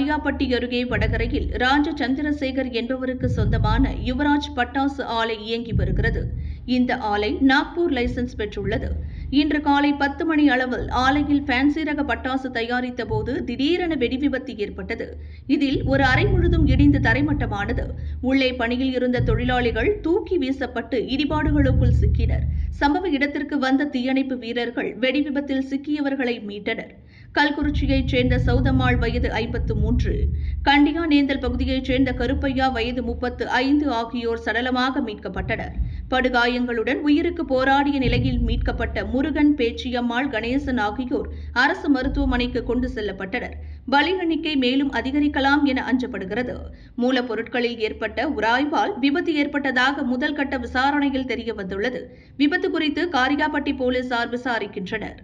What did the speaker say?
காரியாபட்டி அருகே வடகரையில் ராஜ சந்திரசேகர் என்பவருக்கு சொந்தமான யுவராஜ் பட்டாசு ஆலை இயங்கி வருகிறது. இந்த ஆலை நாக்பூர் லைசென்ஸ் பெற்றுள்ளது. இன்று காலை 10 மணி அளவில் ஆலையில் ஃபேன்சி ரக பட்டாசு தயாரித்த போது திடீரென வெடிவிபத்து ஏற்பட்டது. இதில் ஒரு அறை முழுதும் இடிந்து தரைமட்டமானது. உள்ளே பணியில் இருந்த தொழிலாளிகள் தூக்கி வீசப்பட்டு இடிபாடுகளுக்குள் சிக்கினர். சம்பவ இடத்திற்கு வந்த தீயணைப்பு வீரர்கள் வெடிவிபத்தில் சிக்கியவர்களை மீட்டனர். கல்குறிச்சியைச் சேர்ந்த சௌதம்மாள் வயது 53, கண்டியானேந்தல் பகுதியைச் சேர்ந்த கருப்பையா வயது 35 ஆகியோர் சடலமாக மீட்கப்பட்டனர். படுகாயங்களுடன் உயிருக்கு போராடிய நிலையில் மீட்கப்பட்ட முருகன், பேச்சியம்மாள், கணேசன் ஆகியோர் அரசு மருத்துவமனைக்கு கொண்டு செல்லப்பட்டனர். பலி எண்ணிக்கை மேலும் அதிகரிக்கலாம் என அஞ்சப்படுகிறது. மூலப்பொருட்களில் ஏற்பட்ட உராய்வால் விபத்து ஏற்பட்டதாக முதல் கட்ட விசாரணையில் தெரியவந்துள்ளது. விபத்து குறித்து காரியாபட்டி போலீசார் விசாரிக்கின்றனர்.